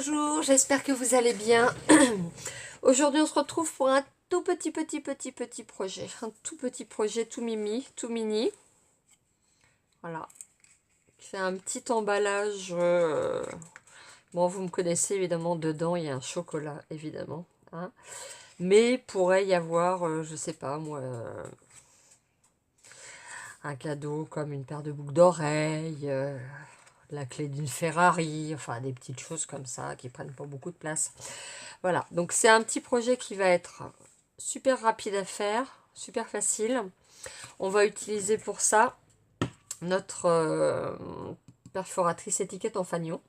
bonjour, j'espère que vous allez bien. Aujourd'hui on se retrouve pour un tout petit projet. Un tout petit projet, tout mimi, tout mini. Voilà. C'est un petit emballage. Bon, vous me connaissez évidemment, dedans il y a un chocolat, évidemment. Hein. Mais pourrait y avoir, je sais pas moi, un cadeau comme une paire de boucles d'oreilles, la clé d'une Ferrari, enfin des petites choses comme ça qui prennent pas beaucoup de place. Voilà, donc c'est un petit projet qui va être super rapide à faire, super facile. On va utiliser pour ça notre perforatrice étiquette en fanion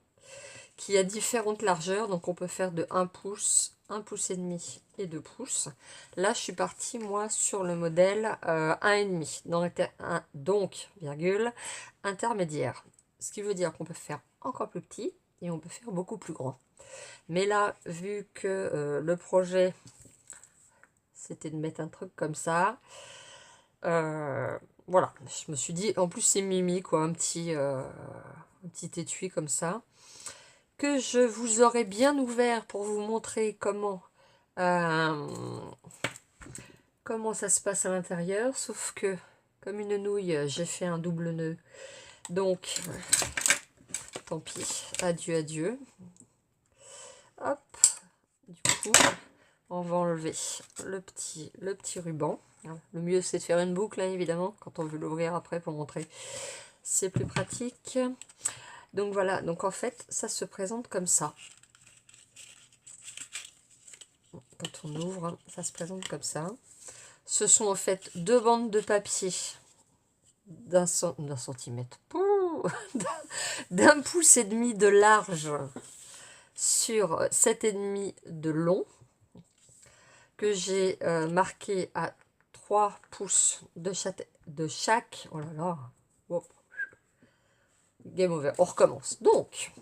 qui a différentes largeurs, donc on peut faire de 1 pouce, 1 pouce et demi et 2 pouces. Là, je suis partie, moi, sur le modèle 1,5, donc, virgule, intermédiaire. Ce qui veut dire qu'on peut faire encore plus petit et on peut faire beaucoup plus grand. Mais là, vu que le projet, c'était de mettre un truc comme ça, voilà, je me suis dit, en plus c'est mimi, quoi, un petit étui comme ça, que je vous aurais bien ouvert pour vous montrer comment ça se passe à l'intérieur, sauf que, comme une nouille, j'ai fait un double nœud, donc, tant pis, adieu, adieu. Hop, du coup, on va enlever le petit ruban. Le mieux, c'est de faire une boucle, hein, évidemment, quand on veut l'ouvrir après pour montrer. C'est plus pratique. Donc voilà, donc en fait, ça se présente comme ça. Quand on ouvre, ça se présente comme ça. Ce sont en fait deux bandes de papier d'un centimètre, d'un pouce et demi de large sur 7,5 de long, que j'ai marqué à 3 pouces de chaque. Oh là là, oh. Game over, on recommence. Donc,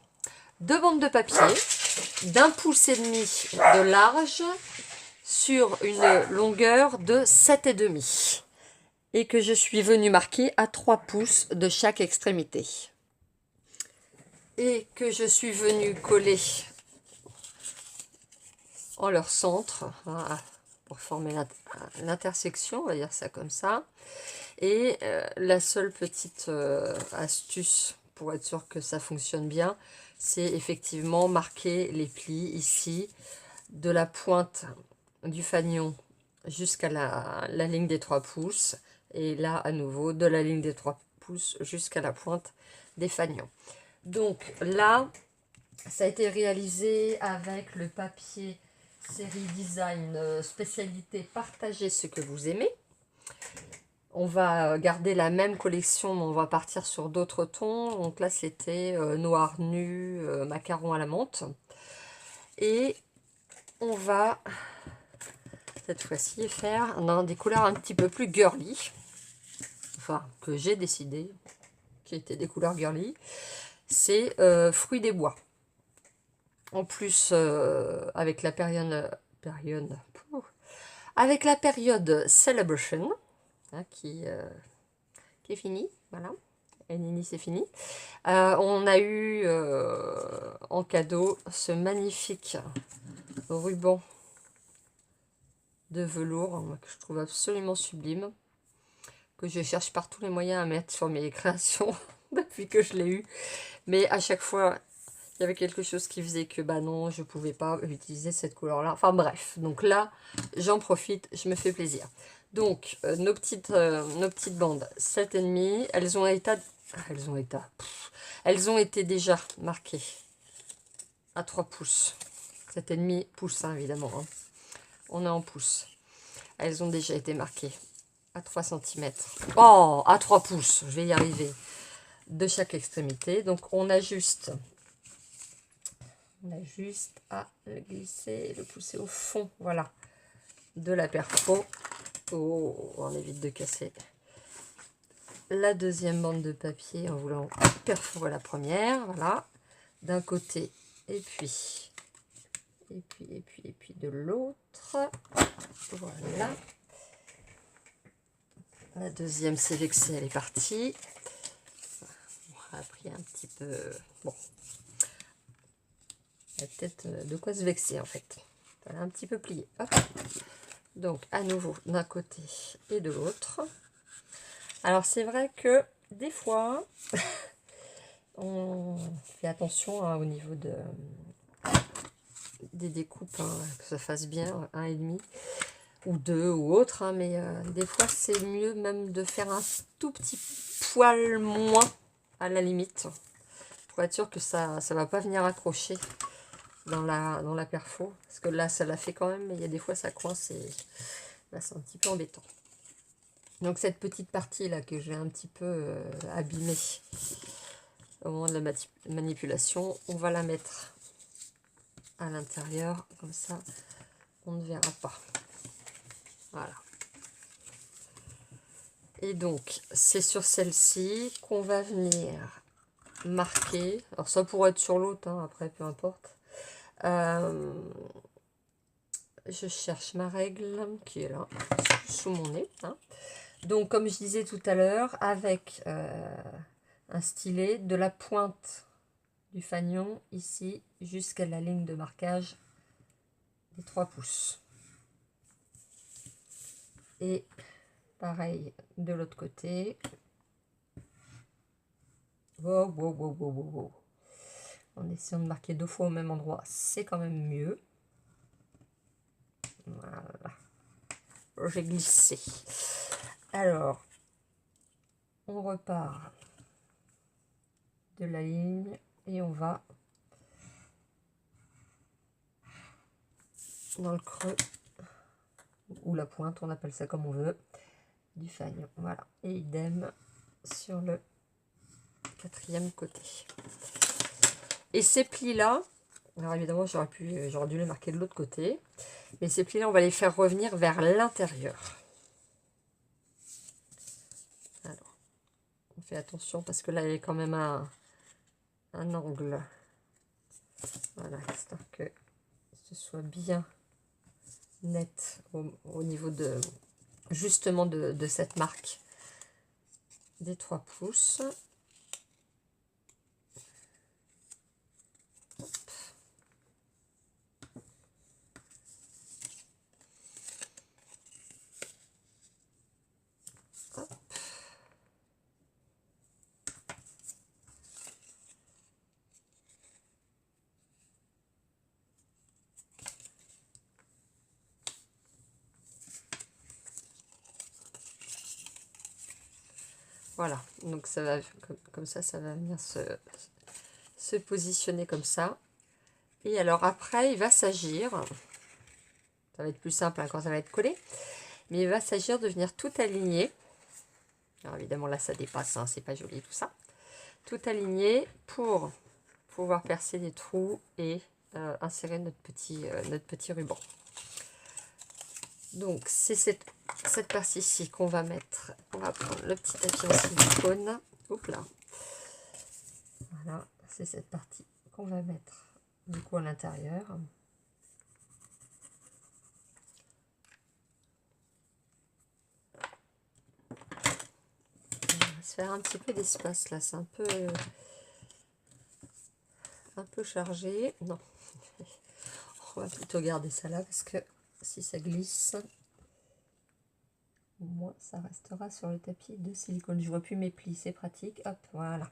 deux bandes de papier d'un pouce et demi de large sur une longueur de 7,5 et que je suis venue marquer à 3 pouces de chaque extrémité et que je suis venue coller en leur centre, voilà, pour former l'intersection, on va dire ça comme ça. Et la seule petite astuce pour être sûr que ça fonctionne bien, c'est effectivement marquer les plis ici de la pointe du fanion jusqu'à la ligne des 3 pouces et là à nouveau de la ligne des 3 pouces jusqu'à la pointe des fanions. Donc là, ça a été réalisé avec le papier série design spécialité partager ce que vous aimez. On va garder la même collection, mais on va partir sur d'autres tons. Donc là, c'était noir nu, macaron à la menthe. Et on va, cette fois-ci, faire des couleurs un petit peu plus girly. Enfin, que j'ai décidé, qui étaient des couleurs girly. C'est fruits des bois. En plus, avec la avec la période Celebration, hein, qui est finie, voilà. Et Nini, c'est fini. On a eu en cadeau ce magnifique ruban de velours, hein, que je trouve absolument sublime, que je cherche par tous les moyens à mettre sur mes créations depuis que je l'ai eu. Mais à chaque fois, il y avait quelque chose qui faisait que bah non, je pouvais pas utiliser cette couleur-là. Enfin bref, donc là, j'en profite, je me fais plaisir. Donc, nos petites bandes 7,5, elles ont été déjà marquées à 3 pouces. 7,5 pouces, hein, évidemment. Hein. On est en pouces. Elles ont déjà été marquées à 3 cm. Oh, à 3 pouces, je vais y arriver. De chaque extrémité. Donc, on a juste à le glisser et le pousser au fond, voilà, de la perfo. Oh, on évite de casser la deuxième bande de papier en voulant perforer la première, voilà, d'un côté et puis de l'autre, voilà. La deuxième c'est vexé, elle est partie. On a pris un petit peu, bon, y a peut-être de quoi se vexer en fait. Elle a un petit peu plié. Hop. Donc à nouveau d'un côté et de l'autre. Alors c'est vrai que des fois, on fait attention hein, au niveau des découpes, hein, que ça fasse bien 1,5 ou 2 ou autre, hein, mais des fois c'est mieux même de faire un tout petit poil moins à la limite, pour être sûr que ça ne va pas venir accrocher dans la perfo, parce que là ça l'a fait quand même, mais il y a des fois ça coince et là c'est un petit peu embêtant. Donc cette petite partie là que j'ai un petit peu abîmée au moment de la manipulation, on va la mettre à l'intérieur, comme ça on ne verra pas. Voilà. Et donc c'est sur celle-ci qu'on va venir marquer. Alors ça pourrait être sur l'autre, hein, après peu importe. Je cherche ma règle qui est là, sous mon nez. Hein. Donc comme je disais tout à l'heure, avec un stylet, de la pointe du fanion ici jusqu'à la ligne de marquage des 3 pouces. Et pareil de l'autre côté. Wow, wow, wow, wow, wow, wow. En essayant de marquer 2 fois au même endroit, c'est quand même mieux. Voilà. J'ai glissé. Alors, on repart de la ligne et on va dans le creux ou la pointe, on appelle ça comme on veut, du fanion. Voilà. Et idem sur le 4e côté. Et ces plis-là, alors évidemment j'aurais dû les marquer de l'autre côté, mais ces plis-là, on va les faire revenir vers l'intérieur. Alors, on fait attention parce que là, il y a quand même un angle. Voilà, histoire que ce soit bien net au niveau de justement de cette marque des 3 pouces. Voilà, donc ça va comme ça va venir se positionner comme ça. Et alors après, il va s'agir, ça va être plus simple hein, quand ça va être collé, mais il va s'agir de venir tout aligner. Alors évidemment là ça dépasse, hein, c'est pas joli tout ça. Tout aligner pour pouvoir percer les trous et insérer notre petit ruban. Donc c'est cette partie-ci qu'on va mettre. On va prendre le petit tapis en silicone. Oups là. Voilà, c'est cette partie qu'on va mettre du coup à l'intérieur. On va se faire un petit peu d'espace là, c'est un peu chargé. Non, on va plutôt garder ça là parce que si ça glisse, au moins ça restera sur le tapis de silicone. Je vois plus mes plis, c'est pratique. Hop, voilà.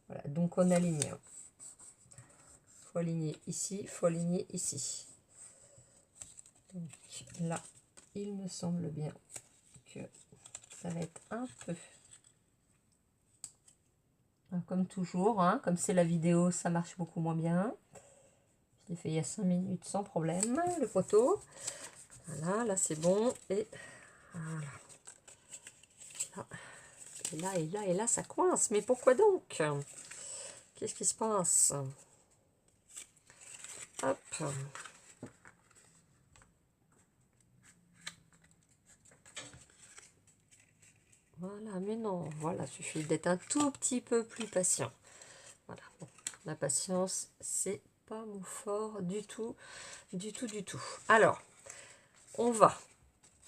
Voilà, donc on aligne. Il faut aligner ici, il faut aligner ici. Donc là, il me semble bien que ça va être un peu... Comme toujours, hein, comme c'est la vidéo, ça marche beaucoup moins bien. Je l'ai fait il y a 5 minutes sans problème, le poteau. Voilà, là c'est bon. Et voilà. Et là, ça coince. Mais pourquoi donc? Qu'est-ce qui se passe? Hop. Voilà, mais non, voilà, suffit d'être un tout petit peu plus patient. Voilà, bon, la patience, c'est pas mon fort du tout, du tout, du tout. Alors, on va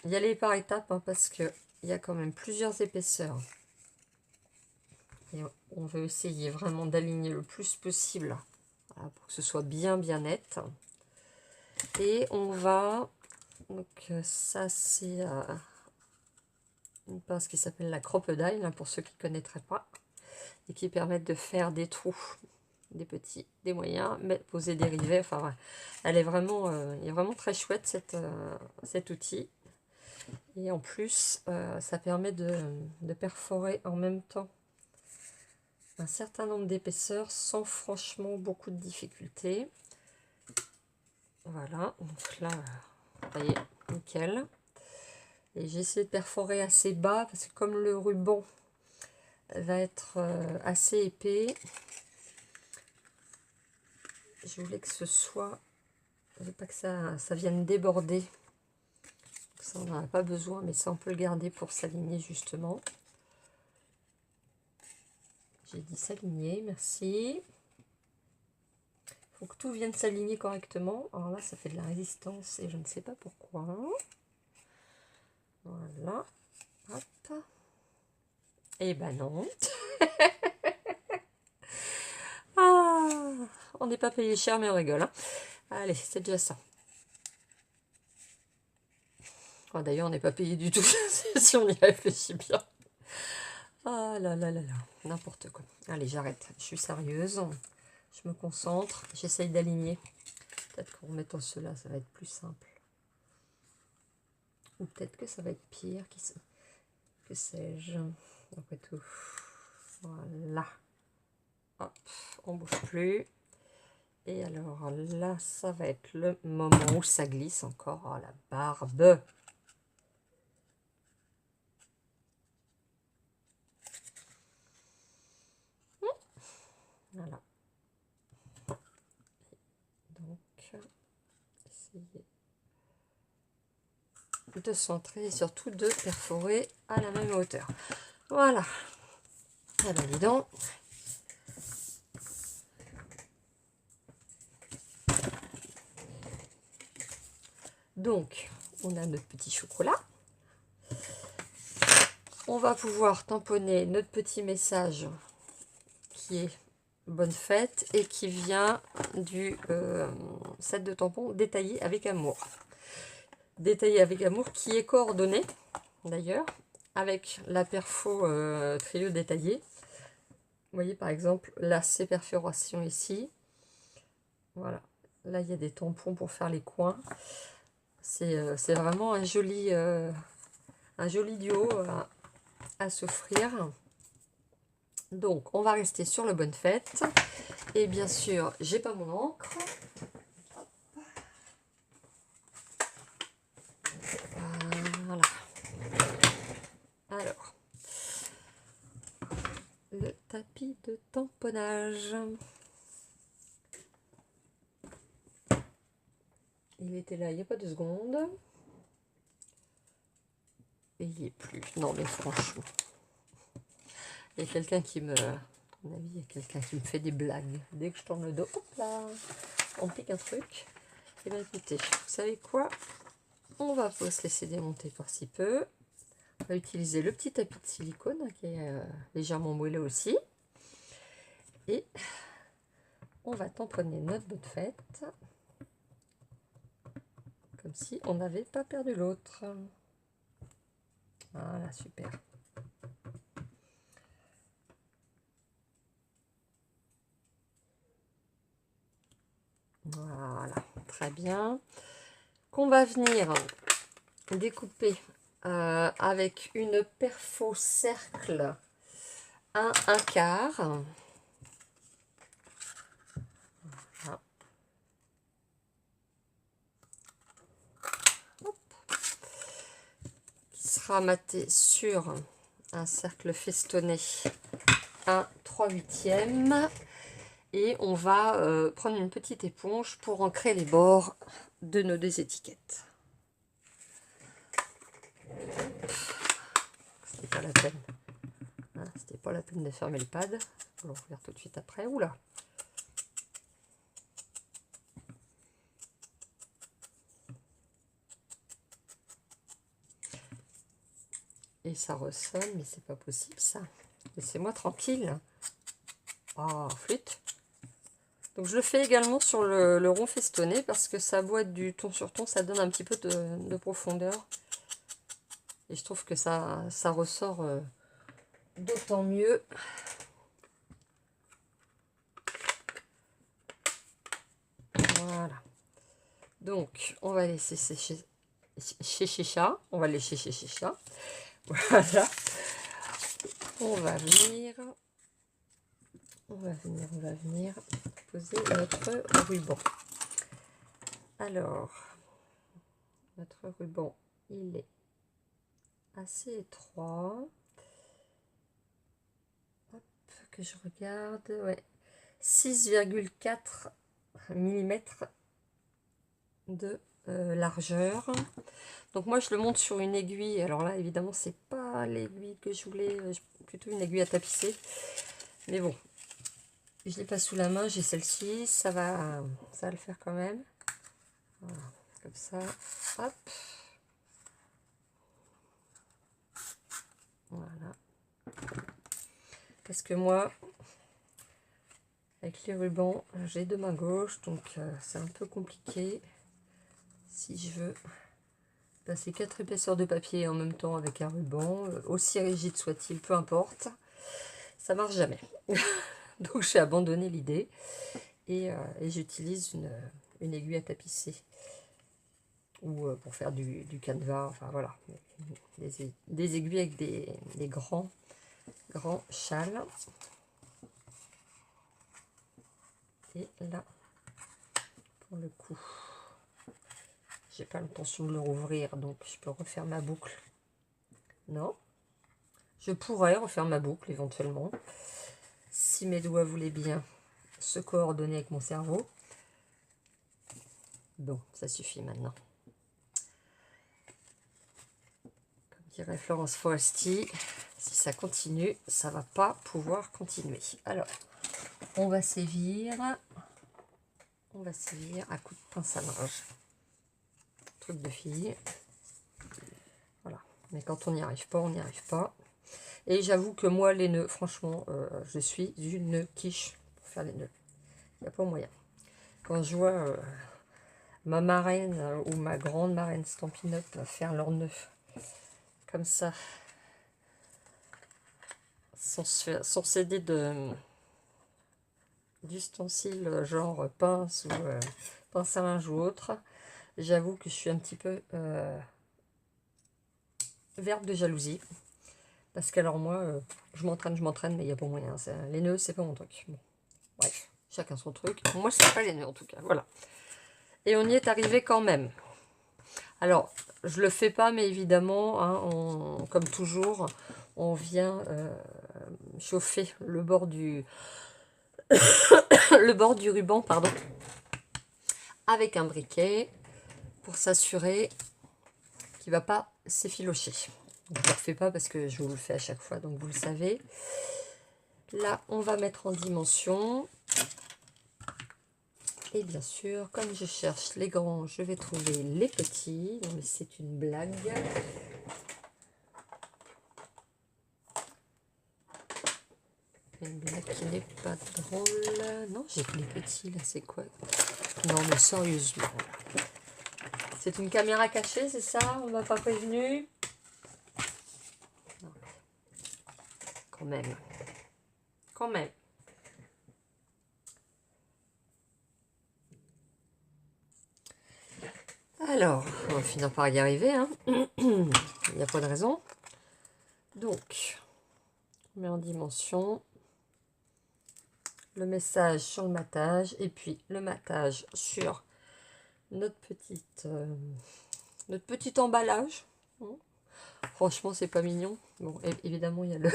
y aller par étapes, hein, parce que il y a quand même plusieurs épaisseurs. Et on veut essayer vraiment d'aligner le plus possible. Voilà, pour que ce soit bien net. Et on va, donc ça c'est une pince qui s'appelle la Crocodile, hein, pour ceux qui ne connaîtraient pas, et qui permettent de faire des trous, des petits, des moyens, poser des rivets. Enfin, ouais. Elle est vraiment, il est vraiment très chouette cet outil. Et en plus, ça permet de perforer en même temps un certain nombre d'épaisseurs sans franchement beaucoup de difficultés. Voilà, donc là, vous voyez, nickel. Et j'ai essayé de perforer assez bas parce que comme le ruban va être assez épais, je voulais que ce soit, je veux pas que ça vienne déborder. Ça, on n'en a pas besoin, mais ça, on peut le garder pour s'aligner justement. J'ai dit s'aligner, merci. Il faut que tout vienne s'aligner correctement. Alors là, ça fait de la résistance et je ne sais pas pourquoi. Voilà. Hop. Et ben non. Ah, on n'est pas payé cher, mais on rigole. Hein. Allez, c'est déjà ça. Oh, d'ailleurs, on n'est pas payé du tout, si on y réfléchit bien. Ah là là là là, n'importe quoi. Allez, j'arrête. Je suis sérieuse. Je me concentre. J'essaye d'aligner. Peut-être qu'en remettant cela, ça va être plus simple. Ou peut-être que ça va être pire. Que sais-je? Après tout. Voilà. Hop, on ne bouge plus. Et alors là, ça va être le moment où ça glisse encore. Oh, la barbe. Voilà. Donc, essayez de centrer et surtout de perforer à la même hauteur. Voilà. Ah ben dis donc. Donc, on a notre petit chocolat. On va pouvoir tamponner notre petit message qui est bonne fête et qui vient du set de tampons détaillé avec amour. Détaillé avec amour qui est coordonné d'ailleurs avec la perfo trio détaillé. Vous voyez par exemple là ces perforations ici. Voilà, là il y a des tampons pour faire les coins. C'est vraiment un joli duo à s'offrir. Donc on va rester sur le bonne fête. Et bien sûr, j'ai pas mon encre. Voilà. Alors, le tapis de tamponnage. Il était là il n'y a pas 2 secondes. Et il n'y est plus. Non mais franchement. Il y a quelqu'un qui me... À mon avis, il y a quelqu'un qui me fait des blagues. Dès que je tourne le dos, hop là, on pique un truc. Et bien écoutez, vous savez quoi? On va pas se laisser démonter par si peu. On va utiliser le petit tapis de silicone qui est légèrement moelleux aussi. Et on va tamponner notre bonne fête. Comme si on n'avait pas perdu l'autre. Voilà, super. Voilà, très bien. Qu'on va venir découper avec une perfo cercle 1/4. Voilà. Qui sera maté sur un cercle festonné 1/3/8. Et on va prendre une petite éponge pour ancrer les bords de nos 2 étiquettes. C'était pas la peine. Hein, c'était pas la peine de fermer le pad. On le regarde tout de suite après. Oula. Et ça ressonne, mais c'est pas possible ça. Laissez-moi tranquille. Oh, flûte. Donc je le fais également sur le rond festonné parce que ça doit être du ton sur ton, ça donne un petit peu de profondeur. Et je trouve que ça ressort d'autant mieux. Voilà. Donc on va laisser sécher chat. On va laisser sécher chat. Voilà. On va venir poser notre ruban. Alors, notre ruban, il est assez étroit. Hop, que je regarde. Ouais. 6,4 mm de largeur. Donc moi je le monte sur une aiguille. Alors là évidemment c'est pas l'aiguille que je voulais, plutôt une aiguille à tapisser. Mais bon, je l'ai pas sous la main, j'ai celle-ci, ça va le faire quand même. Voilà, comme ça, hop. Voilà. Parce que moi, avec les rubans, j'ai deux mains gauches, donc c'est un peu compliqué. Si je veux passer 4 épaisseurs de papier en même temps avec un ruban, aussi rigide soit-il, peu importe, ça marche jamais. Donc j'ai abandonné l'idée et j'utilise une aiguille à tapisser ou pour faire du canevas, enfin voilà, des aiguilles avec des grands châles. Et là, pour le coup, j'ai pas l'intention de le rouvrir, donc je peux refaire ma boucle. Non, je pourrais refaire ma boucle éventuellement, si mes doigts voulaient bien se coordonner avec mon cerveau. Bon, ça suffit maintenant. Comme dirait Florence Foresti, si ça continue, ça va pas pouvoir continuer. Alors, on va sévir à coups de pince à linge. Truc de fille. Voilà. Mais quand on n'y arrive pas, on n'y arrive pas. Et j'avoue que moi, les nœuds, franchement, je suis une quiche pour faire les nœuds. Il n'y a pas moyen. Quand je vois ma marraine ou ma grande marraine Stampin' Up faire leurs nœuds comme ça, sans céder d'ustensiles genre pince ou pince à linge ou autre, j'avoue que je suis un petit peu verte de jalousie. Parce qu'alors moi, je m'entraîne, mais il n'y a pas moyen. Les nœuds, c'est pas mon truc. Bon, bref, chacun son truc. Moi, je ne sais pas les nœuds en tout cas. Voilà. Et on y est arrivé quand même. Alors, je le fais pas, mais évidemment, hein, comme toujours, on vient chauffer le bord du le bord du ruban, pardon, avec un briquet pour s'assurer qu'il ne va pas s'effilocher. Je ne le refais pas parce que je vous le fais à chaque fois, donc vous le savez. Là, on va mettre en dimension. Et bien sûr, comme je cherche les grands, je vais trouver les petits. Non, mais c'est une blague. Une blague qui n'est pas drôle. Non, j'ai les petits, là, c'est quoi? Non, mais sérieusement. C'est une caméra cachée, c'est ça? On m'a pas prévenu? Non. Quand même. Quand même. Alors, on va finir par y arriver, hein. Il n'y a pas de raison. Donc, on met en dimension le message sur le matage et puis le matage sur notre petit emballage. Franchement, c'est pas mignon. Bon, évidemment, il y a le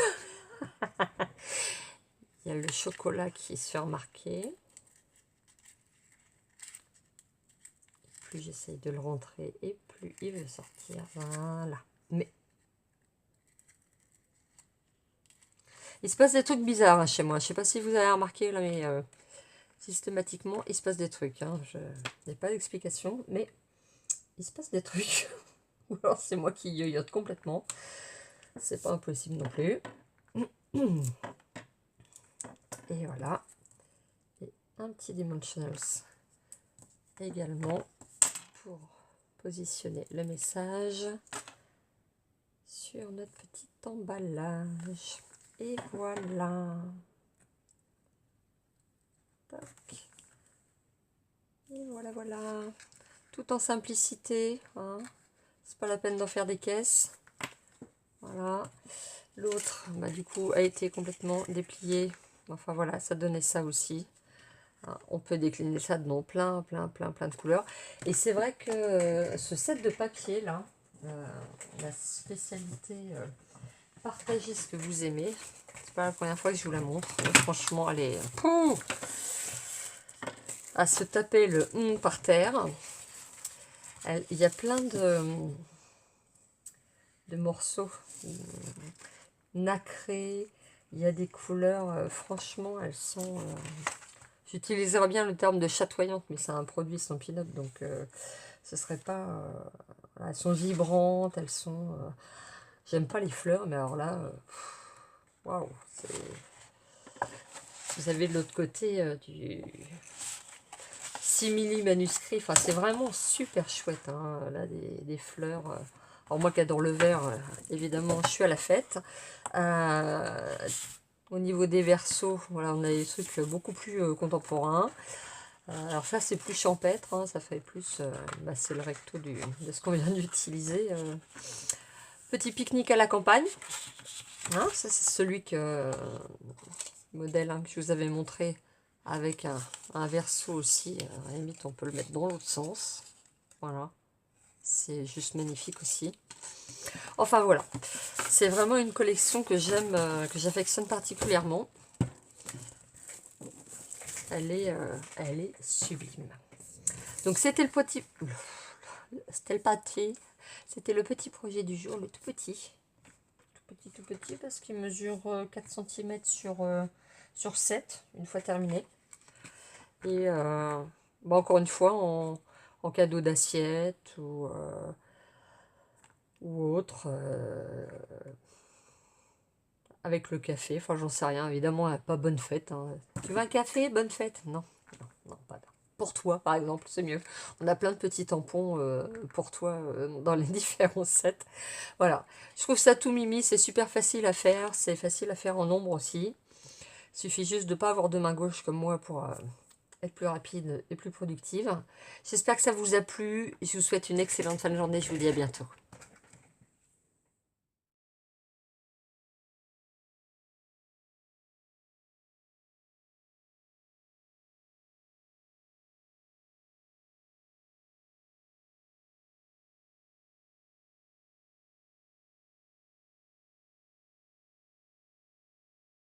il y a le chocolat qui se fait remarquer. Plus j'essaye de le rentrer et plus il veut sortir. Voilà. Mais il se passe des trucs bizarres hein, chez moi. Je sais pas si vous avez remarqué là, mais systématiquement, il se passe des trucs. Hein. Je n'ai pas d'explication, mais il se passe des trucs. Ou alors c'est moi qui yoyote complètement. C'est pas impossible non plus. Et voilà. Et un petit Dimensionals également pour positionner le message sur notre petit emballage. Et voilà. Tac. Et voilà, voilà. Tout en simplicité. Hein. C'est pas la peine d'en faire des caisses. Voilà. L'autre, bah, du coup, a été complètement déplié. Enfin voilà, ça donnait ça aussi. Hein, on peut décliner ça dans plein de couleurs. Et c'est vrai que ce set de papier là, la spécialité partagez ce que vous aimez. C'est pas la première fois que je vous la montre. Mais franchement, elle est à se taper le par terre. Il y a plein de morceaux nacrés. Il y a des couleurs, franchement, elles sont... j'utiliserais bien le terme de chatoyante, mais c'est un produit sans pilote, donc ce serait pas... elles sont vibrantes, elles sont... j'aime pas les fleurs, mais alors là... waouh, vous avez de l'autre côté du simili manuscrit, enfin c'est vraiment super chouette, hein, là des fleurs. Alors moi qui adore le vert, évidemment je suis à la fête. Au niveau des versos, voilà, on a des trucs beaucoup plus contemporains. Alors ça c'est plus champêtre, hein, ça fait plus, bah, c'est le recto de ce qu'on vient d'utiliser. Petit pique-nique à la campagne, hein, ça c'est celui que modèle hein, que je vous avais montré avec un verso aussi. À la limite on peut le mettre dans l'autre sens, voilà, c'est juste magnifique aussi. Enfin voilà, c'est vraiment une collection que j'aime, que j'affectionne particulièrement. Elle est sublime. Donc c'était le petit, c'était le petit projet du jour, le tout petit, tout petit parce qu'il mesure 4 cm sur 7 une fois terminé. Et bon, encore une fois en cadeau d'assiette ou autre. Avec le café, enfin j'en sais rien, évidemment pas bonne fête. Hein. Tu veux un café, bonne fête? Non, non, pas pour toi par exemple, c'est mieux. On a plein de petits tampons pour toi dans les différents sets. Voilà, je trouve ça tout mimi, c'est super facile à faire, c'est facile à faire en nombre aussi. Il suffit juste de ne pas avoir de main gauche comme moi pour être plus rapide et plus productive. J'espère que ça vous a plu, je vous souhaite une excellente fin de journée, je vous dis à bientôt.